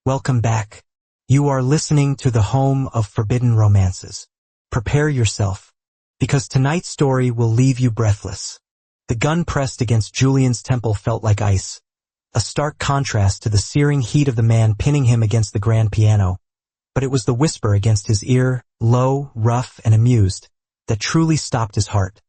Welcome back. You are listening to the home of forbidden romances. Prepare yourself, because tonight's story will leave you breathless. The gun pressed against Julian's temple felt like ice, a stark contrast to the searing heat of the man pinning him against the grand piano. But it was the whisper against his ear, low, rough, and amused, that truly stopped his heart.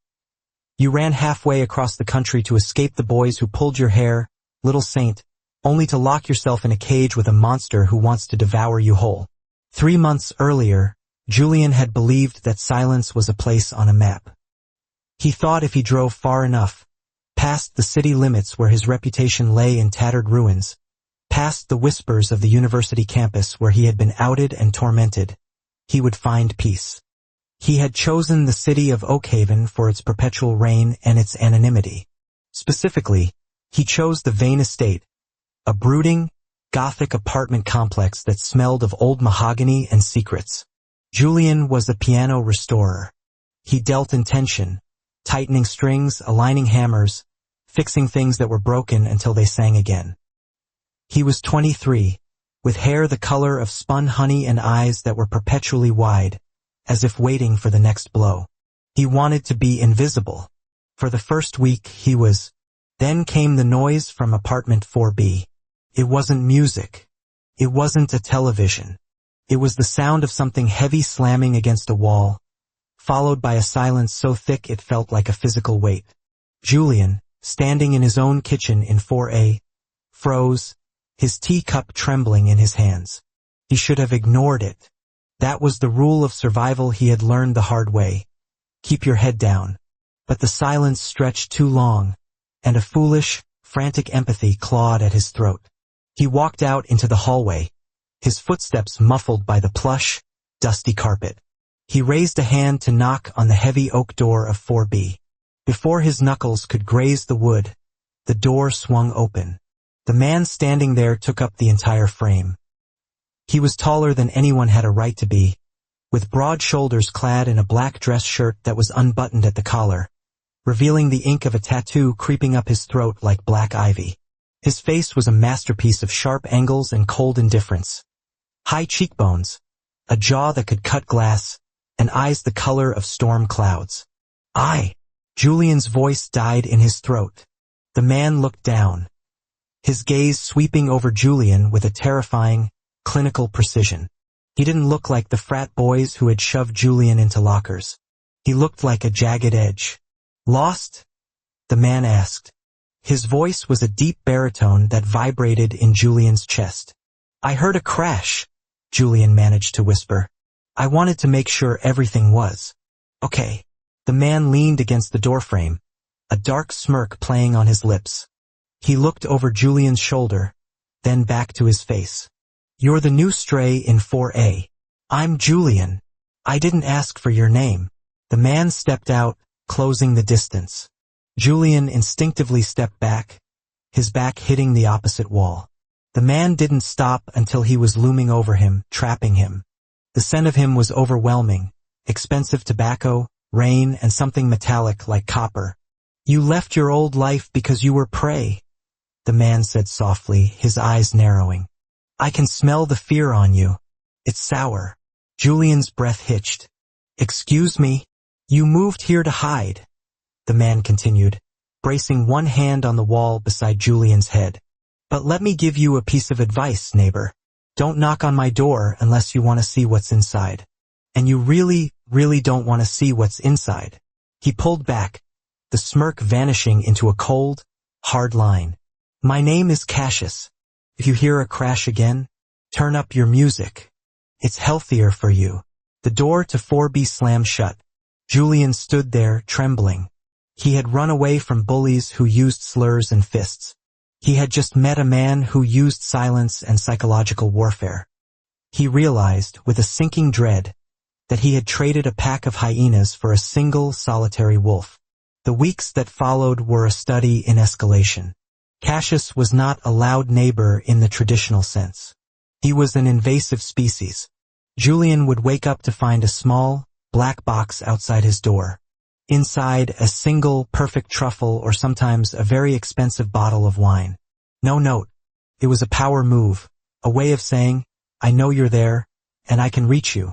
You ran halfway across the country to escape the boys who pulled your hair, little saint, only to lock yourself in a cage with a monster who wants to devour you whole. 3 months earlier, Julian had believed that silence was a place on a map. He thought if he drove far enough, past the city limits where his reputation lay in tattered ruins, past the whispers of the university campus where he had been outed and tormented, he would find peace. He had chosen the city of Oakhaven for its perpetual rain and its anonymity. Specifically, he chose the Vane Estate, a brooding, Gothic apartment complex that smelled of old mahogany and secrets. Julian was a piano restorer. He dealt in tension, tightening strings, aligning hammers, fixing things that were broken until they sang again. He was 23, with hair the color of spun honey and eyes that were perpetually wide, as if waiting for the next blow. He wanted to be invisible. For the first week he was. Then came the noise from apartment 4B. It wasn't music. It wasn't a television. It was the sound of something heavy slamming against a wall, followed by a silence so thick it felt like a physical weight. Julian, standing in his own kitchen in 4A, froze, his teacup trembling in his hands. He should have ignored it. That was the rule of survival he had learned the hard way. Keep your head down. But the silence stretched too long, and a foolish, frantic empathy clawed at his throat. He walked out into the hallway, his footsteps muffled by the plush, dusty carpet. He raised a hand to knock on the heavy oak door of 4B. Before his knuckles could graze the wood, the door swung open. The man standing there took up the entire frame. He was taller than anyone had a right to be, with broad shoulders clad in a black dress shirt that was unbuttoned at the collar, revealing the ink of a tattoo creeping up his throat like black ivy. His face was a masterpiece of sharp angles and cold indifference. High cheekbones, a jaw that could cut glass, and eyes the color of storm clouds. Julian's voice died in his throat. The man looked down, his gaze sweeping over Julian with a terrifying, clinical precision. He didn't look like the frat boys who had shoved Julian into lockers. He looked like a jagged edge. Lost? The man asked. His voice was a deep baritone that vibrated in Julian's chest. I heard a crash, Julian managed to whisper. I wanted to make sure everything was okay. The man leaned against the doorframe, a dark smirk playing on his lips. He looked over Julian's shoulder, then back to his face. You're the new stray in 4A. I'm Julian. I didn't ask for your name. The man stepped out, closing the distance. Julian instinctively stepped back, his back hitting the opposite wall. The man didn't stop until he was looming over him, trapping him. The scent of him was overwhelming, expensive tobacco, rain, and something metallic like copper. You left your old life because you were prey, the man said softly, his eyes narrowing. I can smell the fear on you. It's sour. Julian's breath hitched. Excuse me? You moved here to hide, the man continued, bracing one hand on the wall beside Julian's head. But let me give you a piece of advice, neighbor. Don't knock on my door unless you want to see what's inside. And you really, really don't want to see what's inside. He pulled back, the smirk vanishing into a cold, hard line. My name is Cassius. If you hear a crash again, turn up your music. It's healthier for you. The door to 4B slammed shut. Julian stood there, trembling. He had run away from bullies who used slurs and fists. He had just met a man who used silence and psychological warfare. He realized, with a sinking dread, that he had traded a pack of hyenas for a single, solitary wolf. The weeks that followed were a study in escalation. Cassius was not a loud neighbor in the traditional sense. He was an invasive species. Julian would wake up to find a small, black box outside his door. Inside, a single, perfect truffle or sometimes a very expensive bottle of wine. No note. It was a power move, a way of saying, I know you're there, and I can reach you.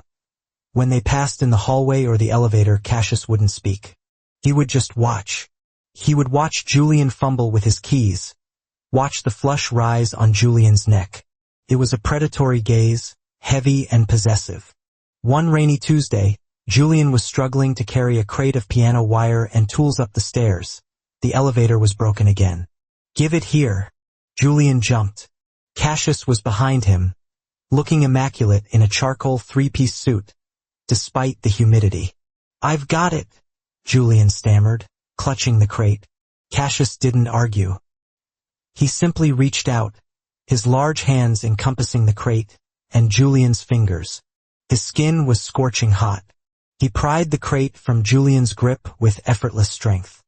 When they passed in the hallway or the elevator, Cassius wouldn't speak. He would just watch. He would watch Julian fumble with his keys, watch the flush rise on Julian's neck. It was a predatory gaze, heavy and possessive. One rainy Tuesday, Julian was struggling to carry a crate of piano wire and tools up the stairs. The elevator was broken again. Give it here. Julian jumped. Cassius was behind him, looking immaculate in a charcoal three-piece suit, despite the humidity. I've got it, Julian stammered, clutching the crate. Cassius didn't argue. He simply reached out, his large hands encompassing the crate and Julian's fingers. His skin was scorching hot. He pried the crate from Julian's grip with effortless strength.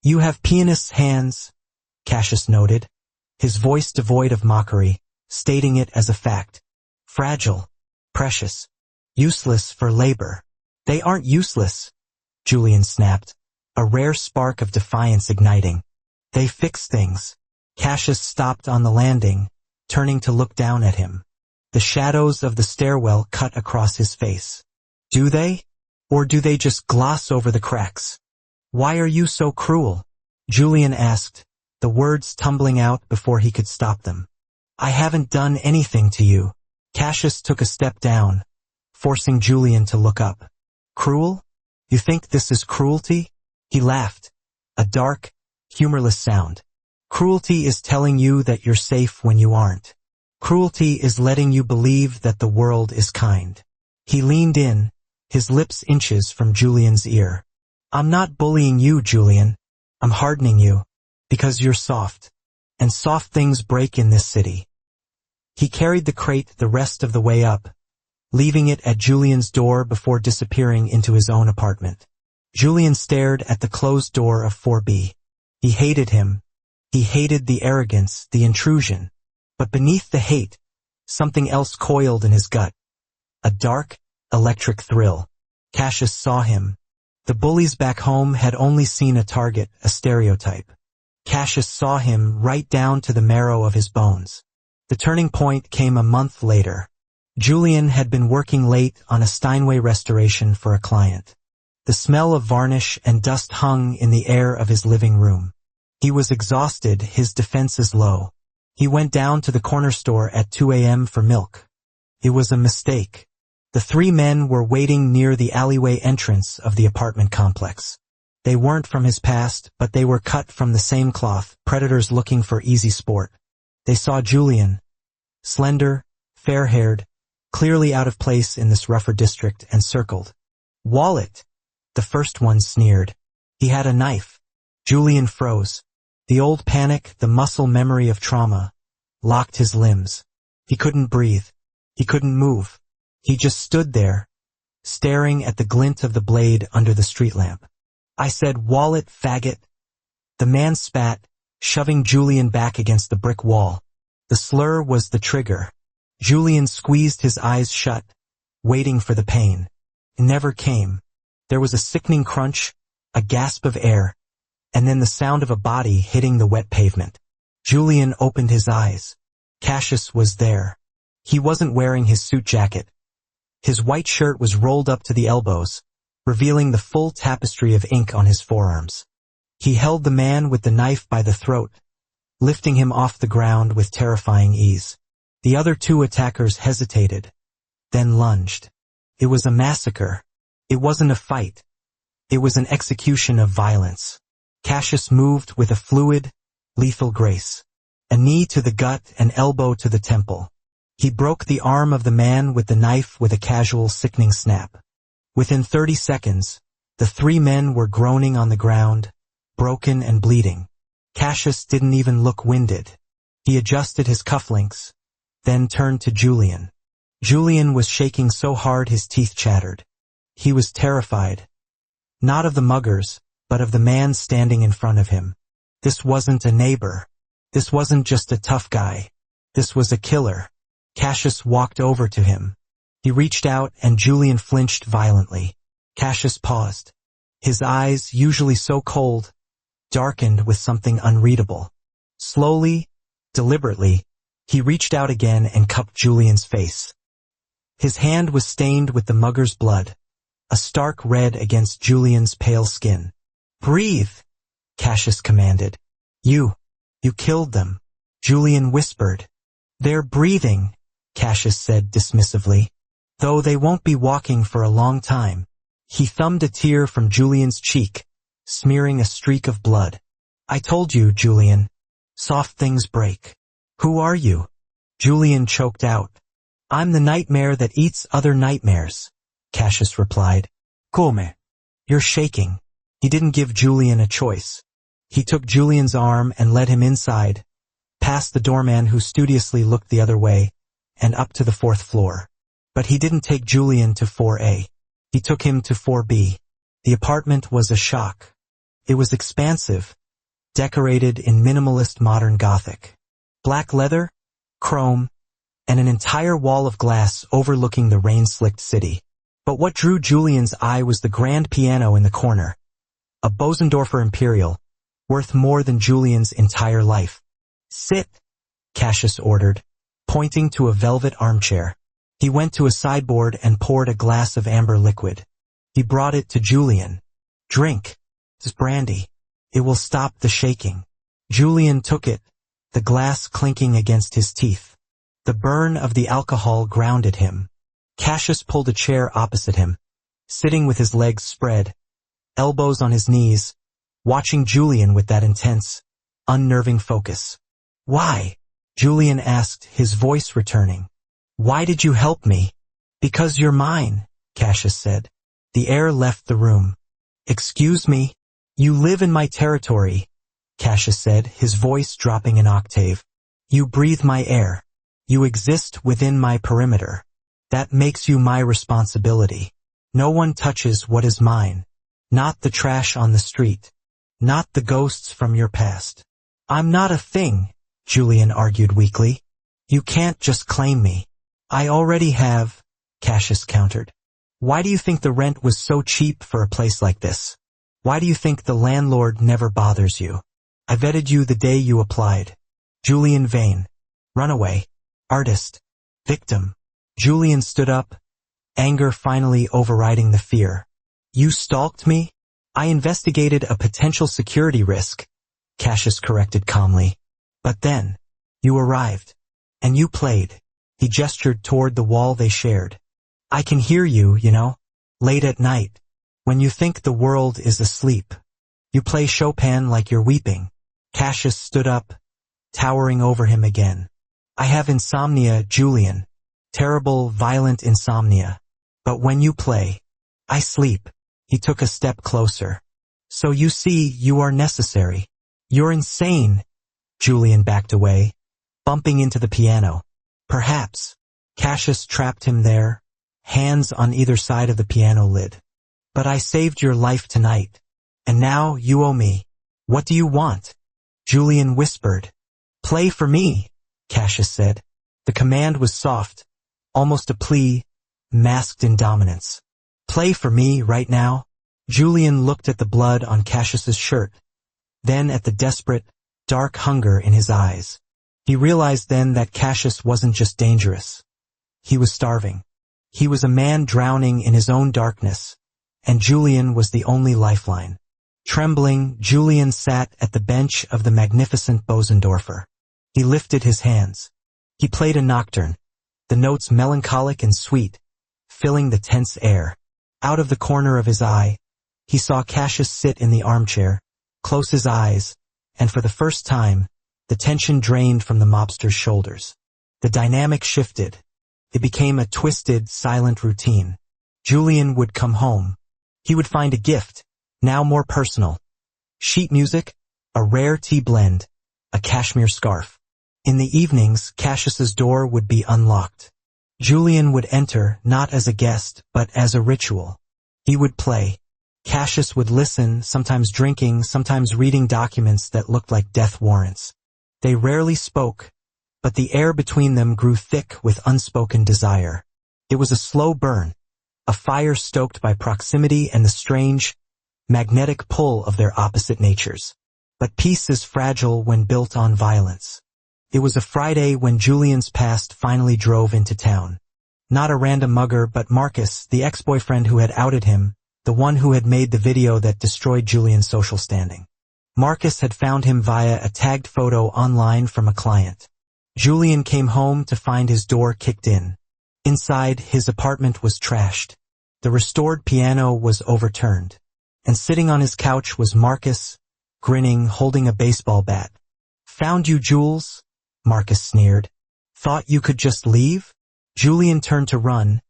You have pianist's hands, Cassius noted, his voice devoid of mockery, stating it as a fact. Fragile, precious, useless for labor. They aren't useless, Julian snapped, a rare spark of defiance igniting. They fix things. Cassius stopped on the landing, turning to look down at him. The shadows of the stairwell cut across his face. Do they? Or do they just gloss over the cracks? Why are you so cruel? Julian asked, the words tumbling out before he could stop them. I haven't done anything to you. Cassius took a step down, forcing Julian to look up. Cruel? You think this is cruelty? He laughed, a dark, humorless sound. Cruelty is telling you that you're safe when you aren't. Cruelty is letting you believe that the world is kind. He leaned in, his lips inches from Julian's ear. I'm not bullying you, Julian. I'm hardening you, because you're soft. And soft things break in this city. He carried the crate the rest of the way up, leaving it at Julian's door before disappearing into his own apartment. Julian stared at the closed door of 4B. He hated him. He hated the arrogance, the intrusion. But beneath the hate, something else coiled in his gut. A dark, electric thrill. Cassius saw him. The bullies back home had only seen a target, a stereotype. Cassius saw him right down to the marrow of his bones. The turning point came a month later. Julian had been working late on a Steinway restoration for a client. The smell of varnish and dust hung in the air of his living room. He was exhausted, his defenses low. He went down to the corner store at 2 a.m. for milk. It was a mistake. The three men were waiting near the alleyway entrance of the apartment complex. They weren't from his past, but they were cut from the same cloth, predators looking for easy sport. They saw Julian, slender, fair-haired, clearly out of place in this rougher district, and circled. Wallet! The first one sneered. He had a knife. Julian froze. The old panic, the muscle memory of trauma, locked his limbs. He couldn't breathe. He couldn't move. He just stood there, staring at the glint of the blade under the street lamp. I said, wallet, faggot. The man spat, shoving Julian back against the brick wall. The slur was the trigger. Julian squeezed his eyes shut, waiting for the pain. It never came. There was a sickening crunch, a gasp of air, and then the sound of a body hitting the wet pavement. Julian opened his eyes. Cassius was there. He wasn't wearing his suit jacket. His white shirt was rolled up to the elbows, revealing the full tapestry of ink on his forearms. He held the man with the knife by the throat, lifting him off the ground with terrifying ease. The other two attackers hesitated, then lunged. It was a massacre. It wasn't a fight. It was an execution of violence. Cassius moved with a fluid, lethal grace. A knee to the gut, an elbow to the temple. He broke the arm of the man with the knife with a casual, sickening snap. Within 30 seconds, the three men were groaning on the ground, broken and bleeding. Cassius didn't even look winded. He adjusted his cufflinks, then turned to Julian. Julian was shaking so hard his teeth chattered. He was terrified. Not of the muggers, but of the man standing in front of him. This wasn't a neighbor. This wasn't just a tough guy. This was a killer. Cassius walked over to him. He reached out and Julian flinched violently. Cassius paused. His eyes, usually so cold, darkened with something unreadable. Slowly, deliberately, He reached out again and cupped Julian's face. His hand was stained with the mugger's blood, a stark red against Julian's pale skin. "Breathe," Cassius commanded. You killed them," Julian whispered. "They're breathing," Cassius said dismissively, "though they won't be walking for a long time." He thumbed a tear from Julian's cheek, smearing a streak of blood. "I told you, Julian. Soft things break." "Who are you?" Julian choked out. "I'm the nightmare that eats other nightmares," Cassius replied. "Come." "You're shaking." He didn't give Julian a choice. He took Julian's arm and led him inside, past the doorman who studiously looked the other way, and up to the 4th floor. But he didn't take Julian to 4A. He took him to 4B. The apartment was a shock. It was expansive, decorated in minimalist modern Gothic. Black leather, chrome, and an entire wall of glass overlooking the rain-slicked city. But what drew Julian's eye was the grand piano in the corner, a Bosendorfer Imperial, worth more than Julian's entire life. "Sit," Cassius ordered, pointing to a velvet armchair. He went to a sideboard and poured a glass of amber liquid. He brought it to Julian. "Drink. It's brandy. It will stop the shaking." Julian took it, the glass clinking against his teeth. The burn of the alcohol grounded him. Cassius pulled a chair opposite him, sitting with his legs spread, elbows on his knees, watching Julian with that intense, unnerving focus. "Why?" Julian asked, his voice returning. "Why did you help me?" "Because you're mine," Cassius said. The air left the room. "Excuse me?" "You live in my territory," Cassius said, his voice dropping an octave. "You breathe my air. You exist within my perimeter. That makes you my responsibility. No one touches what is mine. Not the trash on the street. Not the ghosts from your past." "I'm not a thing," Julian argued weakly. "You can't just claim me." "I already have," Cassius countered. "Why do you think the rent was so cheap for a place like this? Why do you think the landlord never bothers you? I vetted you the day you applied. Julian Vane. Runaway. Artist. Victim." Julian stood up, anger finally overriding the fear. "You stalked me?" "I investigated a potential security risk," Cassius corrected calmly. "But then, you arrived. And you played." He gestured toward the wall they shared. "I can hear you, you know, late at night, when you think the world is asleep. You play Chopin like you're weeping." Cassius stood up, towering over him again. "I have insomnia, Julian. Terrible, violent insomnia. But when you play, I sleep." He took a step closer. "So you see, you are necessary." "You're insane." Julian backed away, bumping into the piano. "Perhaps." Cassius trapped him there, hands on either side of the piano lid. "But I saved your life tonight. And now you owe me. What do you want?" Julian whispered. "Play for me," Cassius said. The command was soft, almost a plea, masked in dominance. "Play for me right now." Julian looked at the blood on Cassius's shirt, then at the desperate, dark hunger in his eyes. He realized then that Cassius wasn't just dangerous. He was starving. He was a man drowning in his own darkness, and Julian was the only lifeline. Trembling, Julian sat at the bench of the magnificent Bosendorfer. He lifted his hands. He played a nocturne, the notes melancholic and sweet, filling the tense air. Out of the corner of his eye, he saw Cassius sit in the armchair, close his eyes, and for the first time, the tension drained from the mobster's shoulders. The dynamic shifted. It became a twisted, silent routine. Julian would come home. He would find a gift, now more personal. Sheet music, a rare tea blend, a cashmere scarf. In the evenings, Cassius's door would be unlocked. Julian would enter not as a guest, but as a ritual. He would play. Cassius would listen, sometimes drinking, sometimes reading documents that looked like death warrants. They rarely spoke, but the air between them grew thick with unspoken desire. It was a slow burn, a fire stoked by proximity and the strange, magnetic pull of their opposite natures. But peace is fragile when built on violence. It was a Friday when Julian's past finally drove into town. Not a random mugger, but Marcus, the ex-boyfriend who had outed him, the one who had made the video that destroyed Julian's social standing. Marcus had found him via a tagged photo online from a client. Julian came home to find his door kicked in. Inside, his apartment was trashed. The restored piano was overturned. And sitting on his couch was Marcus, grinning, holding a baseball bat. "Found you, Jules?" Marcus sneered. "Thought you could just leave?" Julian turned to run,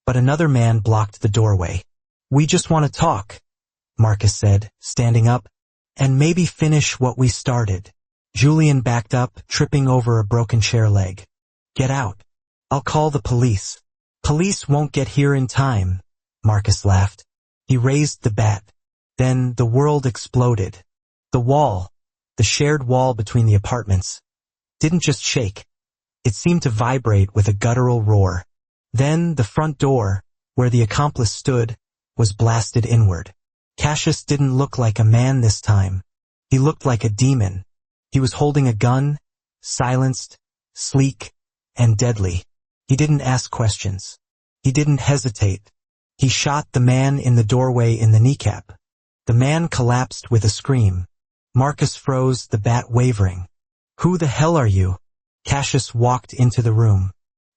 but another man blocked the doorway. "We just want to talk," Marcus said, standing up, "and maybe finish what we started." Julian backed up, tripping over a broken chair leg. "Get out. I'll call the police." "Police won't get here in time," Marcus laughed. He raised the bat. Then the world exploded. The wall, the shared wall between the apartments, didn't just shake. It seemed to vibrate with a guttural roar. Then the front door, where the accomplice stood, was blasted inward. Cassius didn't look like a man this time. He looked like a demon. He was holding a gun, silenced, sleek, and deadly. He didn't ask questions. He didn't hesitate. He shot the man in the doorway in the kneecap. The man collapsed with a scream. Marcus froze, the bat wavering. "Who the hell are you?" Cassius walked into the room.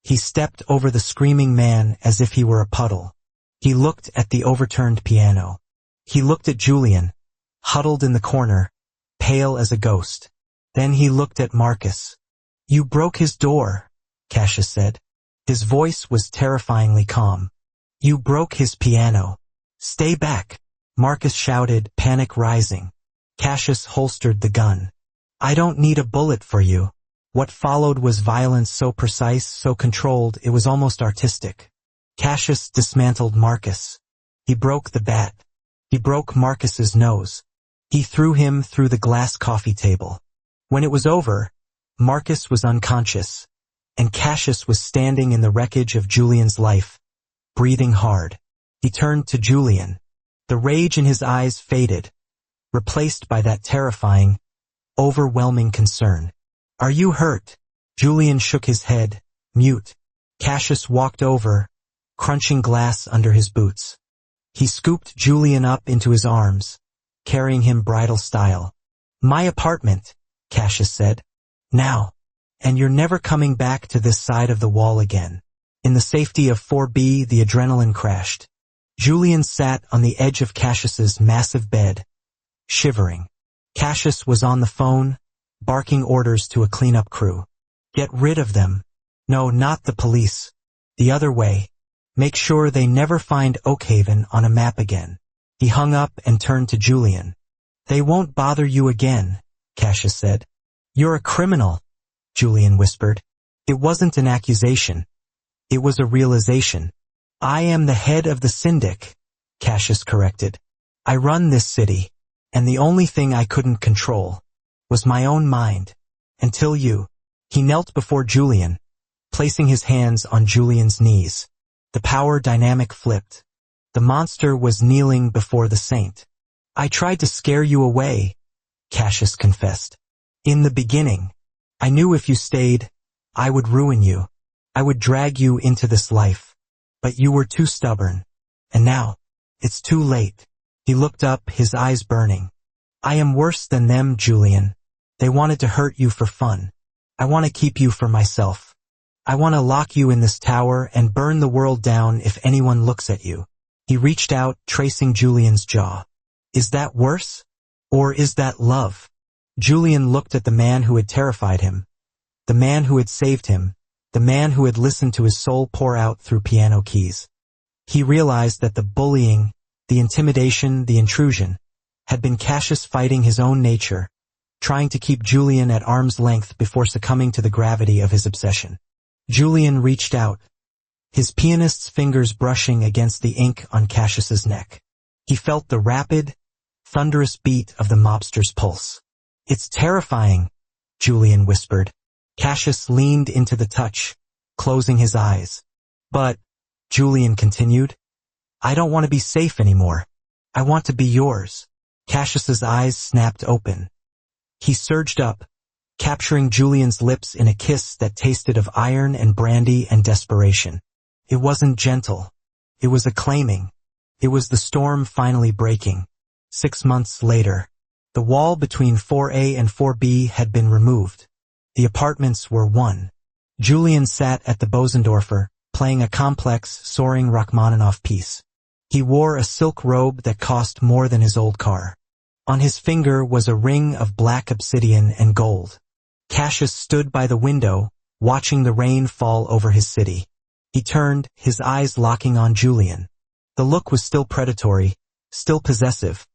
He stepped over the screaming man as if he were a puddle. He looked at the overturned piano. He looked at Julian, huddled in the corner, pale as a ghost. Then he looked at Marcus. "You broke his door," Cassius said. His voice was terrifyingly calm. "You broke his piano. Stay back," Marcus shouted, panic rising. Cassius holstered the gun. "I don't need a bullet for you." What followed was violence so precise, so controlled, it was almost artistic. Cassius dismantled Marcus. He broke the bat. He broke Marcus's nose. He threw him through the glass coffee table. When it was over, Marcus was unconscious, and Cassius was standing in the wreckage of Julian's life, breathing hard. He turned to Julian. The rage in his eyes faded, replaced by that terrifying, overwhelming concern. "Are you hurt?" Julian shook his head, mute. Cassius walked over, crunching glass under his boots. He scooped Julian up into his arms, carrying him bridal style. "My apartment," Cassius said. "Now. And you're never coming back to this side of the wall again." In the safety of 4B, the adrenaline crashed. Julian sat on the edge of Cassius's massive bed, shivering. Cassius was on the phone, barking orders to a cleanup crew. "Get rid of them. No, not the police. The other way. Make sure they never find Oakhaven on a map again." He hung up and turned to Julian. "They won't bother you again," Cassius said. "You're a criminal," Julian whispered. It wasn't an accusation. It was a realization. "I am the head of the syndic," Cassius corrected. "I run this city, and the only thing I couldn't control was my own mind. Until you." He knelt before Julian, placing his hands on Julian's knees. The power dynamic flipped. The monster was kneeling before the saint. "I tried to scare you away," Cassius confessed. "In the beginning. I knew if you stayed, I would ruin you. I would drag you into this life. But you were too stubborn. And now, it's too late." He looked up, his eyes burning. "I am worse than them, Julian. They wanted to hurt you for fun. I want to keep you for myself. I want to lock you in this tower and burn the world down if anyone looks at you." He reached out, tracing Julian's jaw. "Is that worse? Or is that love?" Julian looked at the man who had terrified him, the man who had saved him, the man who had listened to his soul pour out through piano keys. He realized that the bullying, the intimidation, the intrusion, had been Cassius fighting his own nature, trying to keep Julian at arm's length before succumbing to the gravity of his obsession. Julian reached out, his pianist's fingers brushing against the ink on Cassius's neck. He felt the rapid, thunderous beat of the mobster's pulse. "It's terrifying," Julian whispered. Cassius leaned into the touch, closing his eyes. "But," Julian continued, "I don't want to be safe anymore. I want to be yours." Cassius's eyes snapped open. He surged up, capturing Julian's lips in a kiss that tasted of iron and brandy and desperation. It wasn't gentle. It was acclaiming. It was the storm finally breaking. 6 months later, the wall between 4A and 4B had been removed. The apartments were one. Julian sat at the Bosendorfer, playing a complex, soaring Rachmaninoff piece. He wore a silk robe that cost more than his old car. On his finger was a ring of black obsidian and gold. Cassius stood by the window, watching the rain fall over his city. He turned, his eyes locking on Julian. The look was still predatory, still possessive,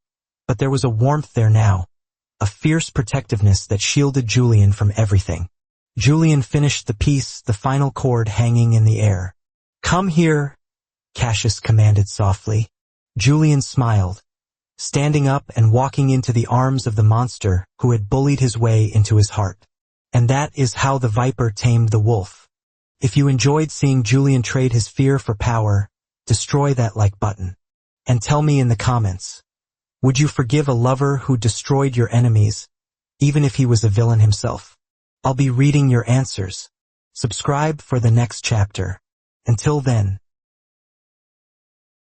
but there was a warmth there now, a fierce protectiveness that shielded Julian from everything. Julian finished the piece, the final chord hanging in the air. "Come here," Cassius commanded softly. Julian smiled, standing up and walking into the arms of the monster who had bullied his way into his heart. And that is how the viper tamed the wolf. If you enjoyed seeing Julian trade his fear for power, destroy that like button. And tell me in the comments, would you forgive a lover who destroyed your enemies, even if he was a villain himself? I'll be reading your answers. Subscribe for the next chapter. Until then,